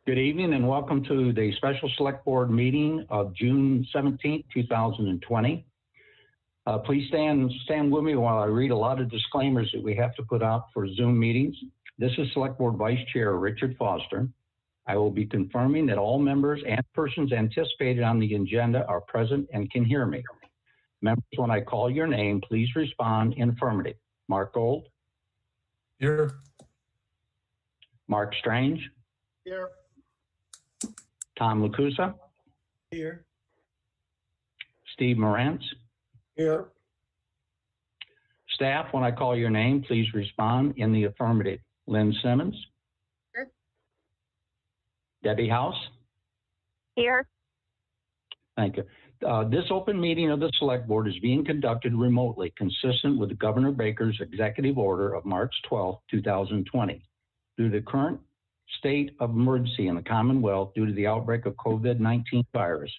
Good evening and welcome to the special select board meeting of June 17th, 2020. Please stand with me while I read a lot of disclaimers that we have to put out for Zoom meetings. This is Select Board Vice Chair Richard Foster. I will be confirming that all members and persons anticipated on the agenda are present and can hear me. Members, when I call your name, please respond in affirmative. Mark Gold. Here. Mark Strange. Here. Tom Lacusa. Here. Steve Morantz. Here. Staff, when I call your name, please respond in the affirmative. Lynn Simmons. Here. Debbie House. Here. Thank you. This open meeting of the Select Board is being conducted remotely, consistent with Governor Baker's executive order of March 12, 2020. Due to the current state of emergency in the Commonwealth due to the outbreak of COVID-19 virus.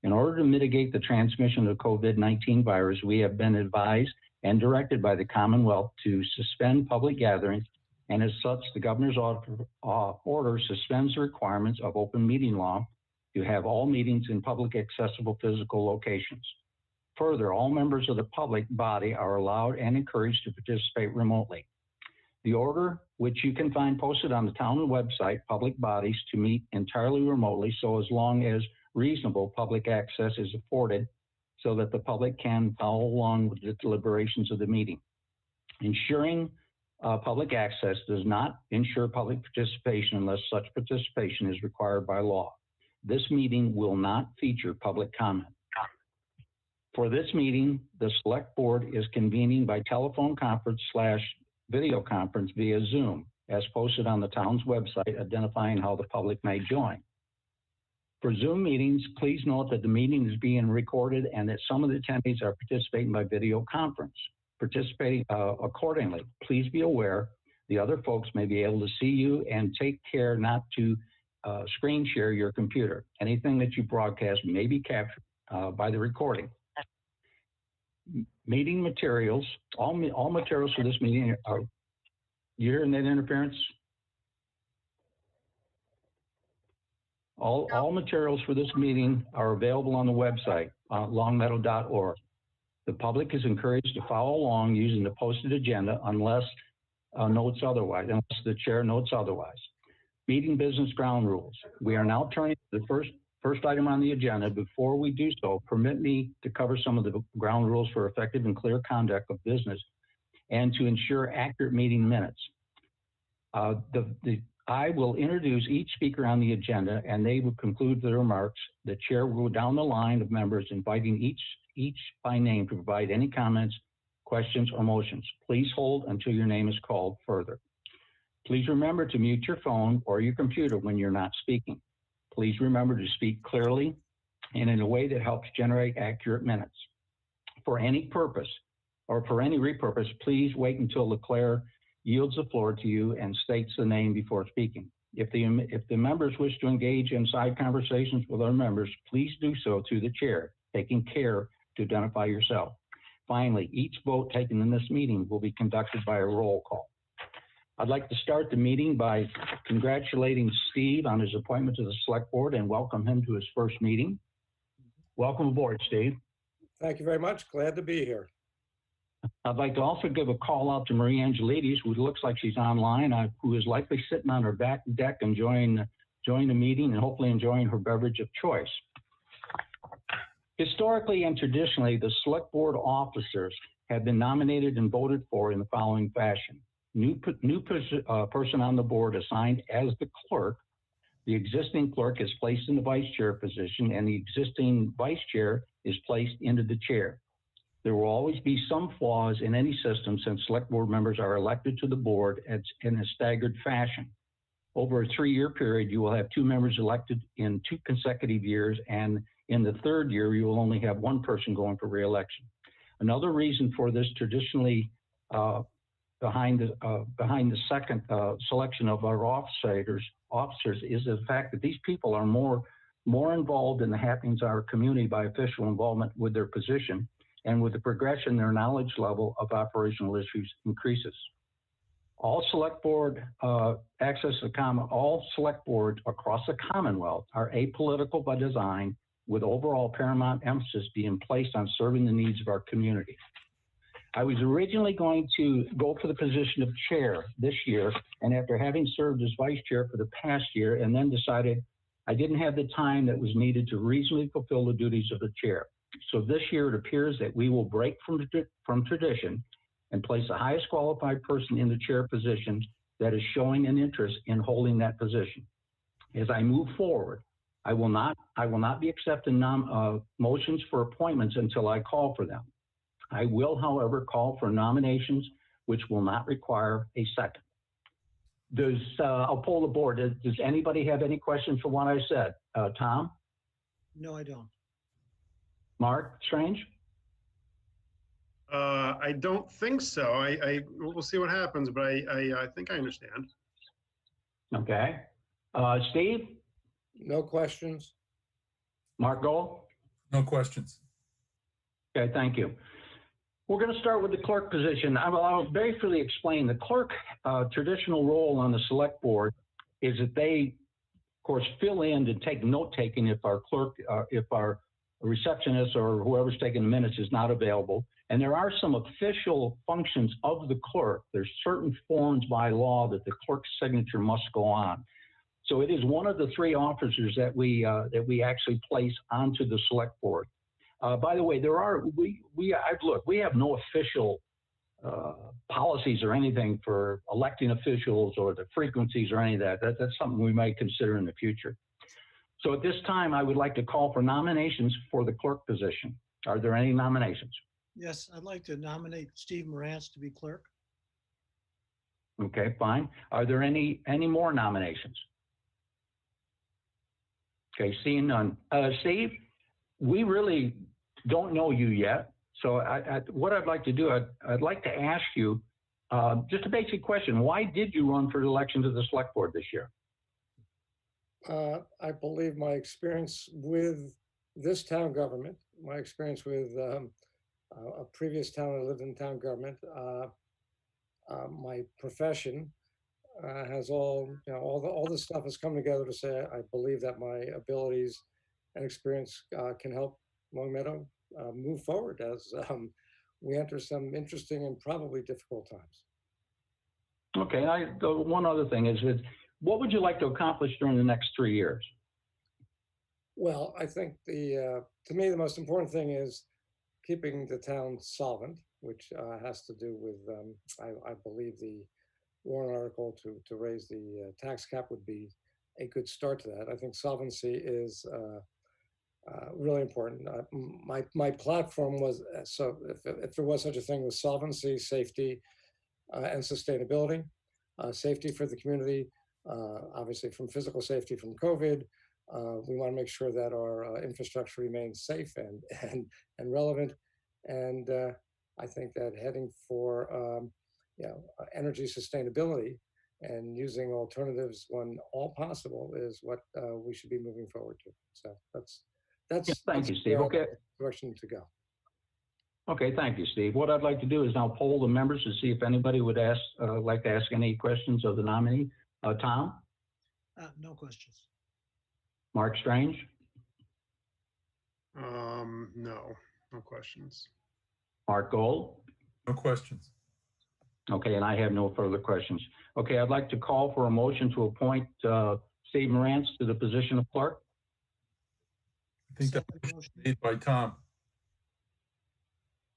In order to mitigate the transmission of COVID-19 virus, we have been advised and directed by the Commonwealth to suspend public gatherings, and as such, the Governor's order suspends the requirements of open meeting law to have all meetings in public accessible physical locations. Further, all members of the public body are allowed and encouraged to participate remotely. The order, which you can find posted on the town website, public bodies to meet entirely remotely, so as long as reasonable public access is afforded so that the public can follow along with the deliberations of the meeting. Ensuring public access does not ensure public participation unless such participation is required by law. This meeting will not feature public comment. For this meeting, the Select Board is convening by telephone conference / video conference via Zoom, as posted on the town's website, identifying how the public may join. For Zoom meetings, please note that the meeting is being recorded and that some of the attendees are participating by video conference. Participating accordingly, please be aware the other folks may be able to see you, and take care not to screen share your computer. Anything that you broadcast may be captured by the recording. Meeting materials, all materials for this meeting are, you hearing that interference? All materials for this meeting are available on the website, longmeadow.org. The public is encouraged to follow along using the posted agenda unless the chair notes otherwise. Meeting business ground rules. We are now turning to the first item on the agenda. Before we do so, permit me to cover some of the ground rules for effective and clear conduct of business and to ensure accurate meeting minutes. I will introduce each speaker on the agenda and they will conclude their remarks. The chair will go down the line of members, inviting each by name to provide any comments, questions, or motions. Please hold until your name is called further. Please remember to mute your phone or your computer when you're not speaking. Please remember to speak clearly and in a way that helps generate accurate minutes. For any purpose or for any repurpose, please wait until the clerk yields the floor to you and states the name before speaking. If the members wish to engage in side conversations with other members, please do so through the chair, taking care to identify yourself. Finally, each vote taken in this meeting will be conducted by a roll call. I'd like to start the meeting by congratulating Steve on his appointment to the Select Board and welcome him to his first meeting. Welcome aboard, Steve. Thank you very much. Glad to be here. I'd like to also give a call out to Marie Angelides, who looks like she's online, who is likely sitting on her back deck enjoying the meeting and hopefully enjoying her beverage of choice. Historically and traditionally, the Select Board officers have been nominated and voted for in the following fashion. New person on the board assigned as the clerk. The existing clerk is placed in the vice chair position and the existing vice chair is placed into the chair. There will always be some flaws in any system since Select Board members are elected to the board in a staggered fashion. Over a 3-year period, you will have 2 members elected in 2 consecutive years, and in the 3rd year, you will only have 1 person going for re-election. Another reason for this traditionally behind the second selection of our officers is the fact that these people are more involved in the happenings of our community by official involvement with their position, and with the progression, their knowledge level of operational issues increases. All select board all select boards across the Commonwealth are apolitical by design, with overall paramount emphasis being placed on serving the needs of our community. I was originally going to go for the position of chair this year, and after having served as vice chair for the past year, and then decided I didn't have the time that was needed to reasonably fulfill the duties of the chair. So this year it appears that we will break from tradition and place the highest qualified person in the chair position that is showing an interest in holding that position. As I move forward, I will not be accepting motions for appointments until I call for them. I will, however, call for nominations, which will not require a second. I'll poll the board. Does anybody have any questions for what I said? Tom? No, I don't. Mark Strange? I don't think so. We'll see what happens, but I think I understand. Okay. Steve? No questions. Mark Gold? No questions. Okay, thank you. We're going to start with the clerk position. I'll very freely explain. The clerk traditional role on the select board is that they, of course, fill in and take note-taking if our clerk, if our receptionist or whoever's taking the minutes is not available. And there are some official functions of the clerk. There's certain forms by law that the clerk's signature must go on. So it is one of the three officers that we actually place onto the select board. By the way, we have no official policies or anything for electing officials or the frequencies or any of that. That's something we might consider in the future. So at this time, I would like to call for nominations for the clerk position. Are there any nominations? Yes, I'd like to nominate Steve Morantz to be clerk. Okay, fine. Are there any more nominations? Okay, seeing none. Steve, we really don't know you yet. So what I'd like to do, I'd like to ask you just a basic question. Why did you run for election to the select board this year? I believe my experience with this town government, my experience with a previous town I lived in town government, my profession has all this stuff has come together to say I believe that my abilities and experience can help Longmeadow move forward as we enter some interesting and probably difficult times. Okay, one other thing is, what would you like to accomplish during the next 3 years? Well, I think to me, the most important thing is keeping the town solvent, which has to do with, I believe the warrant article to raise the tax cap would be a good start to that. I think solvency is really important. My platform was, so if there was such a thing, was solvency, safety, and sustainability. Safety for the community, obviously from physical safety from COVID. We want to make sure that our infrastructure remains safe and relevant. And I think that heading for energy sustainability and using alternatives when all possible is what we should be moving forward to. So that's thank you, Steve. Okay, direction to go. Okay, thank you, Steve. What I'd like to do is now poll the members to see if anybody would like to ask any questions of the nominee. Tom? No questions. Mark Strange? No questions. Mark Gold? No questions. Okay, and I have no further questions. Okay, I'd like to call for a motion to appoint Steve Morantz to the position of clerk. I think that was made by Tom.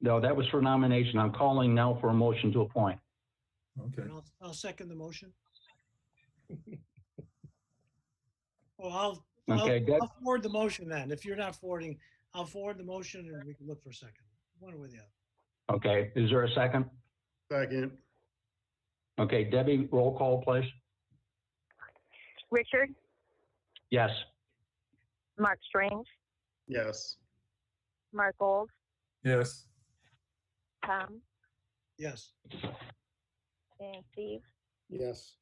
No, that was for nomination. I'm calling now for a motion to appoint. Okay. And I'll second the motion. Well, I'll forward the motion then. If you're not forwarding, I'll forward the motion and we can look for a second. One way or the other. Okay, is there a second? Second. Okay, Debbie, roll call, please. Richard, Yes. Mark Strange, Yes. Mark Gold, Yes. Tom, Yes. and Steve. Yes.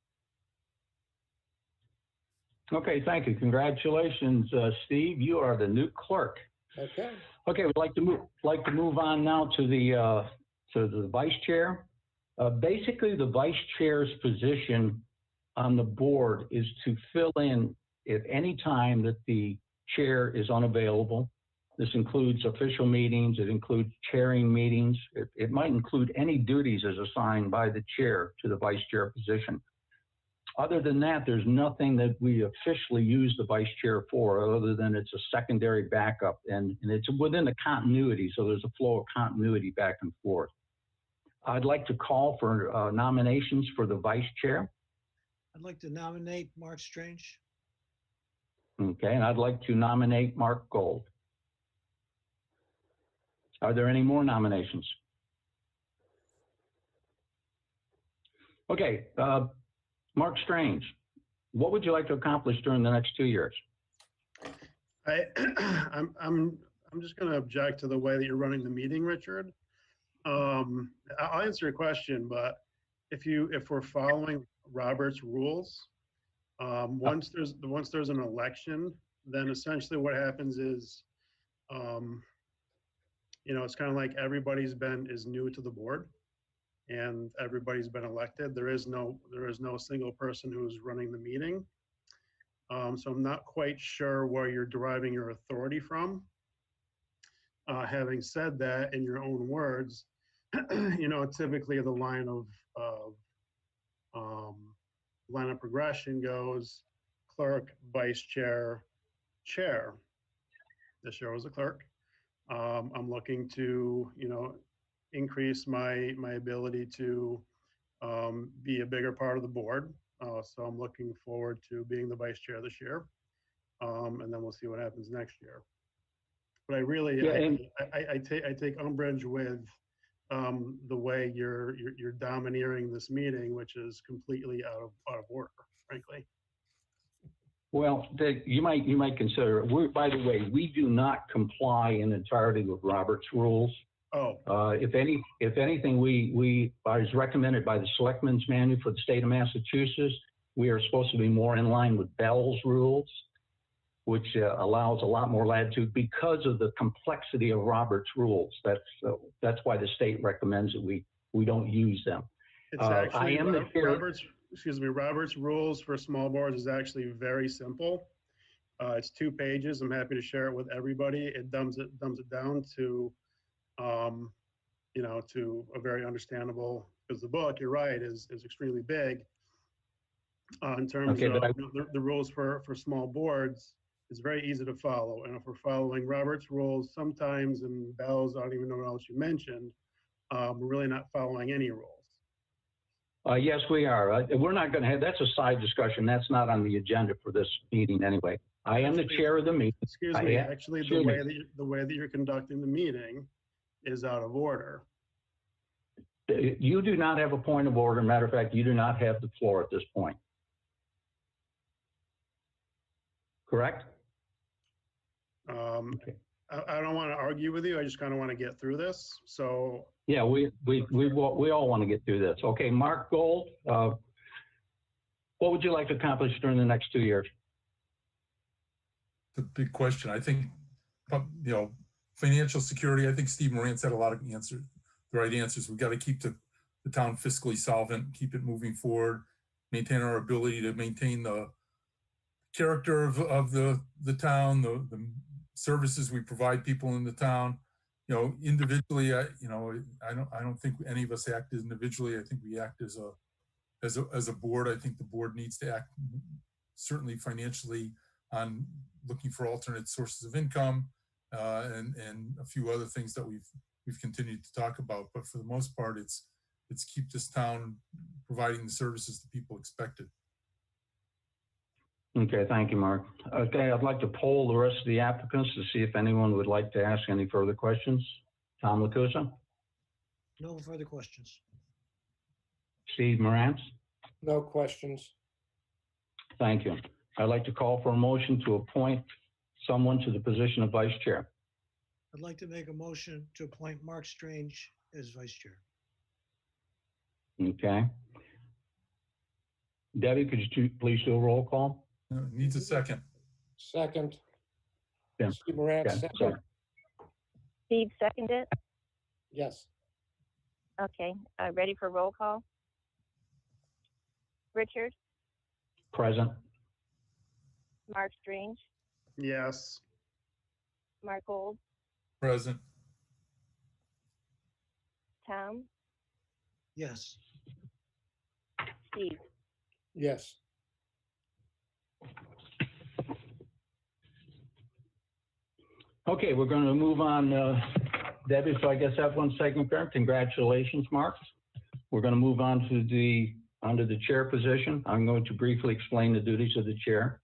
Okay, thank you. Congratulations, Steve. You are the new clerk. Okay. Okay, we'd like to move on now to the vice chair. Basically, the vice chair's position on the board is to fill in at any time that the chair is unavailable. This includes official meetings. It includes chairing meetings. It might include any duties as assigned by the chair to the vice chair position. Other than that, there's nothing that we officially use the vice chair for other than it's a secondary backup, and it's within the continuity, so there's a flow of continuity back and forth. I'd like to call for nominations for the vice chair. I'd like to nominate Mark Strange. Okay, and I'd like to nominate Mark Gold. Are there any more nominations? Okay, Mark Strange, what would you like to accomplish during the next 2 years? I'm just going to object to the way that you're running the meeting, Richard. I'll answer your question, but if we're following Robert's rules, once there's an election, then essentially what happens is, it's kind of like everybody's is new to the board, and everybody's been elected. There is no single person who's running the meeting. So I'm not quite sure where you're deriving your authority from. Having said that, in your own words, typically the line of progression goes clerk, vice chair, chair. This year was a clerk. I'm looking to, increase my ability to be a bigger part of the board. So I'm looking forward to being the vice chair this year. And then we'll see what happens next year. But I really, I take umbrage with the way you're domineering this meeting, which is completely out of order, frankly. Well, you might consider, by the way, we do not comply in entirety with Robert's rules. Oh. If anything, as recommended by the Selectmen's Manual for the state of Massachusetts, we are supposed to be more in line with Bell's rules, which allows a lot more latitude because of the complexity of Robert's rules. That's why the state recommends that we don't use them. It's actually, Robert's rules for small boards is actually very simple. It's 2 pages. I'm happy to share it with everybody. It dumbs it down to, to a very understandable, because the book, you're right, is extremely big. In terms of the rules for small boards, it's very easy to follow. And if we're following Robert's rules sometimes, and Bell's, I don't even know what else you mentioned, we're really not following any rules. Yes, we are. We're not going to have, that's a side discussion. That's not on the agenda for this meeting anyway. I am the chair of the meeting. Excuse me, actually, the way that you're conducting the meeting is out of order. You do not have a point of order. Matter of fact, you do not have the floor at this point. Correct? Okay. I don't want to argue with you. I just kind of want to get through this. So yeah, we all want to get through this. Okay, Mark Gold, what would you like to accomplish during the next 2 years? The big question. I think, financial security. I think Steve Moran said a lot of the right answers. We've got to keep the town fiscally solvent, keep it moving forward, maintain our ability to maintain the character of the town, the services we provide people in the town. Individually, I don't think any of us act individually. I think we act as a board. I think the board needs to act certainly financially on looking for alternate sources of income and a few other things that we've continued to talk about. But for the most part, it's keep this town providing the services that people expected. Okay, thank you, Mark. Okay, I'd like to poll the rest of the applicants to see if anyone would like to ask any further questions. Tom Lacusa? No further questions. Steve Morantz? No questions. Thank you. I'd like to call for a motion to appoint someone to the position of vice chair. I'd like to make a motion to appoint Mark Strange as vice chair. Okay. Debbie, could you please do a roll call? Needs a second. Second. Yeah. Steve Moran, Okay, second. sorry. Steve seconded. Yes. Okay, ready for roll call? Richard, Present. Mark Strange, Yes. Mark Gold, Present. Tom, Yes. Steve. Yes. Okay, we're going to move on, Debbie, so I guess that one segment there. Congratulations, Mark. We're going to move on to onto the chair position. I'm going to briefly explain the duties of the chair.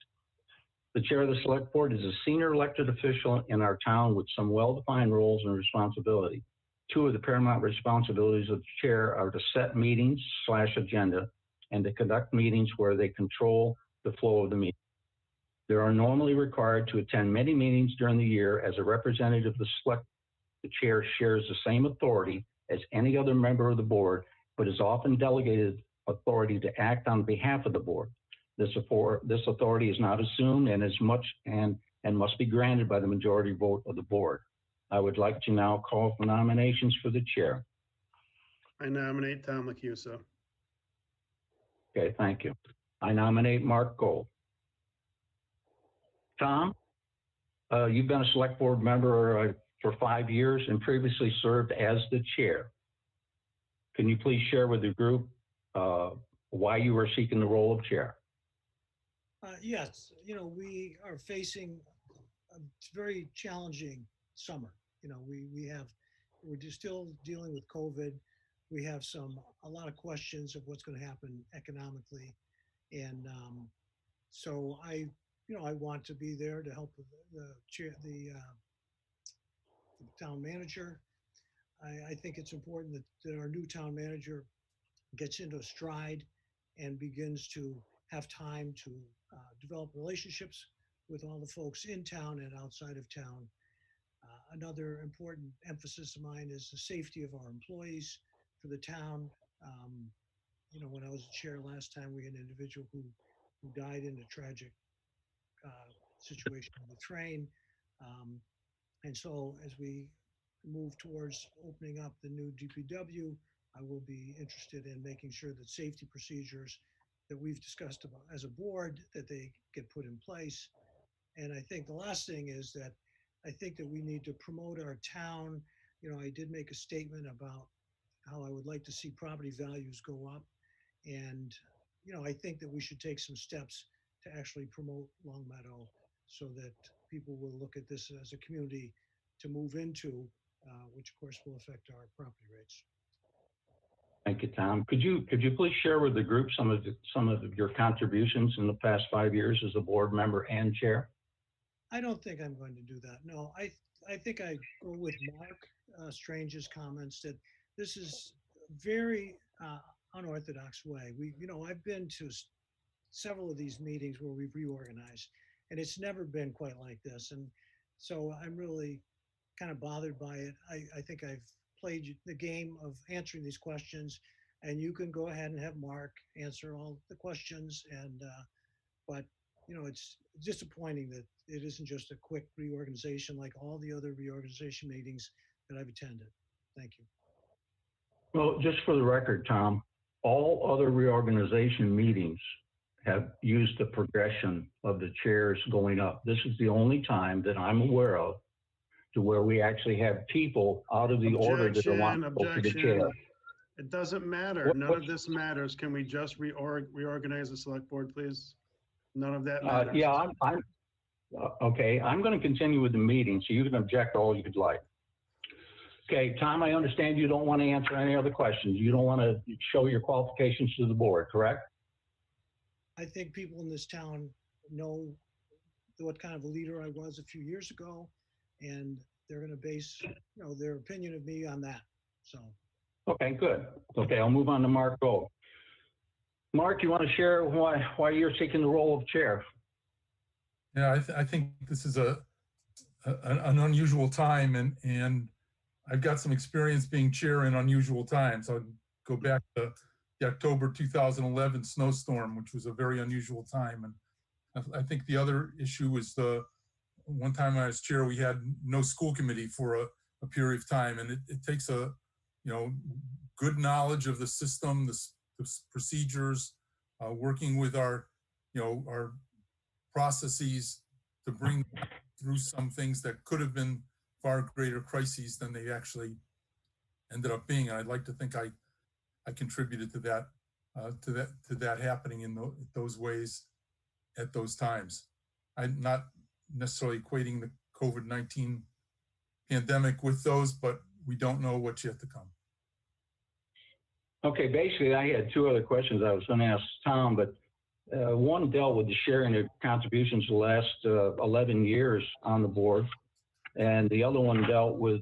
The chair of the select board is a senior elected official in our town with some well-defined roles and responsibility. Two of the paramount responsibilities of the chair are to set meetings/agenda and to conduct meetings where they control the flow of the meeting. They are normally required to attend many meetings during the year. As a representative of the select, the chair shares the same authority as any other member of the board, but is often delegated authority to act on behalf of the board. This authority is not assumed and must be granted by the majority vote of the board. I would like to now call for nominations for the chair. I nominate Tom Lacusa. Okay, thank you. I nominate Mark Gold. Tom, you've been a select board member for 5 years and previously served as the chair. Can you please share with the group why you are seeking the role of chair? Yes, we are facing a very challenging summer. We're just still dealing with COVID. We have a lot of questions of what's going to happen economically. And so I want to be there to help the town manager. I think it's important that our new town manager gets into a stride and begins to have time to develop relationships with all the folks in town and outside of town. Another important emphasis of mine is the safety of our employees for the town. When I was chair last time, we had an individual who died in a tragic situation on the train. And so as we move towards opening up the new DPW, I will be interested in making sure that safety procedures that we've discussed about as a board, that they get put in place. And I think the last thing is that I think that we need to promote our town. I did make a statement about how I would like to see property values go up. And, I think that we should take some steps to actually promote Longmeadow so that people will look at this as a community to move into, which of course will affect our property rates. Thank you, Tom. Could you please share with the group some of your contributions in the past 5 years as a board member and chair? I don't think I'm going to do that. No, I think I go with Mark Strange's comments that this is very unorthodox way. I've been to several of these meetings where we've reorganized, and it's never been quite like this. And so I'm really kind of bothered by it. I think I've played the game of answering these questions, and you can go ahead and have Mark answer all the questions. And but it's disappointing that it isn't just a quick reorganization like all the other reorganization meetings that I've attended. Thank you. Well, just for the record, Tom, all other reorganization meetings have used the progression of the chairs going up. This is the only time that I'm aware of to where we actually have people out of the order that are wanting to go to the chair. It doesn't matter. None of this matters. Can we just reorganize the select board, please? None of that matters. Yeah, I'm okay. I'm going to continue with the meeting, so you can object all you'd like. Okay, Tom, I understand you don't want to answer any other questions. You don't want to show your qualifications to the board, correct? I think people in this town know what kind of a leader I was a few years ago, and they're going to base their opinion of me on that. So. Okay, good. Okay, I'll move on to Mark Gold. Mark, you want to share why you're taking the role of chair? Yeah, I think this is an unusual time, and I've got some experience being chair in unusual times. I'll go back to the October 2011 snowstorm, which was a very unusual time. And I think the other issue was one time I was chair, we had no school committee for a period of time, and it takes a good knowledge of the system, the procedures, working with our processes to bring through some things that could have been far greater crises than they actually ended up being. And I'd like to think I contributed to that happening in those ways at those times. I'm not necessarily equating the COVID-19 pandemic with those, but we don't know what's yet to come. Okay, basically, I had two other questions I was going to ask Tom, but one dealt with the sharing of contributions the last 11 years on the board, and the other one dealt with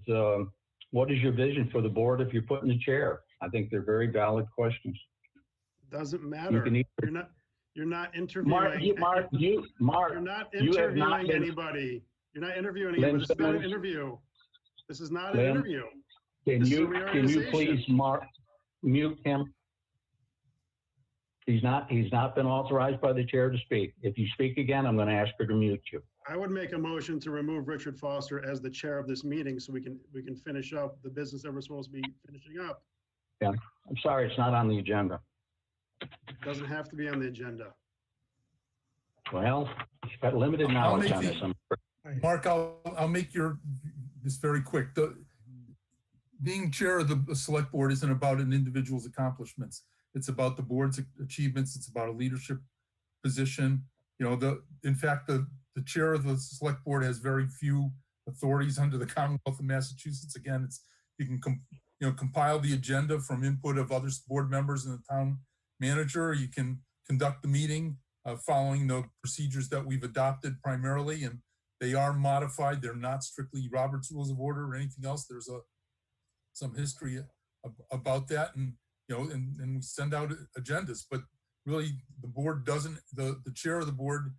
what is your vision for the board if you're put in the chair? I think they're very valid questions. Doesn't matter. You're not interviewing. Mark, you're not interviewing anybody. You're not interviewing anybody. This is not an interview. This is not an interview. Can you please, Mark, mute him? He's not been authorized by the chair to speak. If you speak again, I'm going to ask her to mute you. I would make a motion to remove Richard Foster as the chair of this meeting so we can finish up the business that we're supposed to be finishing up. Yeah, I'm sorry, it's not on the agenda. It doesn't have to be on the agenda. Well, you've got limited knowledge on this. Mark, I'll make this very quick. Being chair of the select board isn't about an individual's accomplishments. It's about the board's achievements. It's about a leadership position. In fact, the chair of the select board has very few authorities under the Commonwealth of Massachusetts. Again, you can compile the agenda from input of other board members and the town manager. You can conduct the meeting following the procedures that we've adopted primarily, and they are modified. They're not strictly Robert's Rules of Order or anything else. There's some history about that, and we send out agendas. But really, the board doesn't. The chair of the board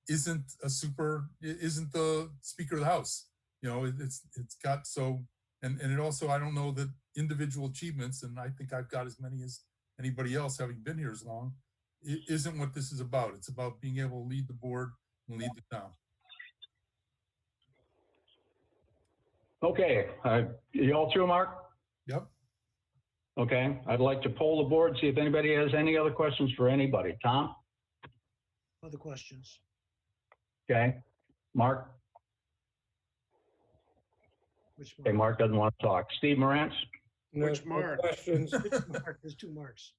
isn't the Speaker of the House. It's got so, and it also, I don't know that individual achievements, and I think I've got as many as anybody else, having been here as long. It isn't what this is about. It's about being able to lead the board and lead the town. Okay, you all through, Mark? Yep. Okay, I'd like to poll the board, see if anybody has any other questions for anybody. Tom? Other questions? Okay, Mark? Which Okay, Mark doesn't want to talk. Steve Morantz? No, Which Mark? Questions? Mark, there's two Marks.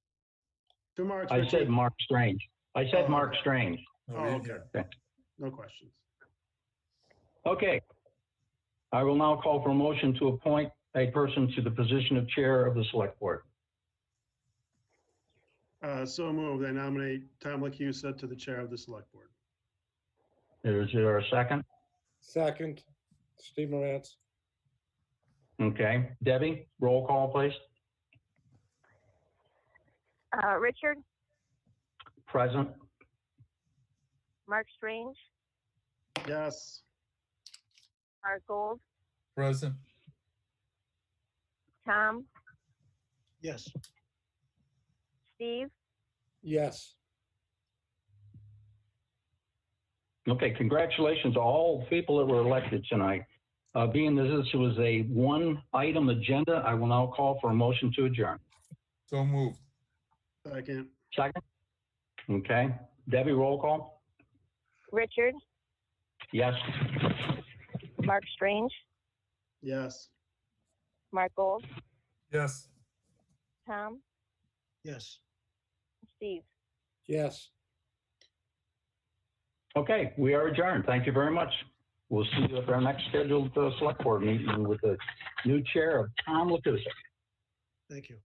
Two Marks. I said Mark Strange. I said Mark okay. Strange. Oh, okay. No questions. Okay. I will now call for a motion to appoint a person to the position of chair of the select board. So moved. I nominate Tom Lacusa to the chair of the select board. Is there a second? Second, Steve Morantz. Okay. Debbie, roll call, please. Richard, Present. Mark Strange, Yes. Mark Gold, Present. Tom, Yes. Steve, Yes. Okay, congratulations to all people that were elected tonight. Being that this was a one-item agenda, I will now call for a motion to adjourn. So moved. Second. Second? Okay. Debbie, roll call? Richard, Yes. Mark Strange, Yes. Mark Gold, Yes. Tom, Yes. Steve. Yes. Okay, we are adjourned. Thank you very much. We'll see you at our next scheduled select board meeting with the new chair of Tom Lacusa. Thank you.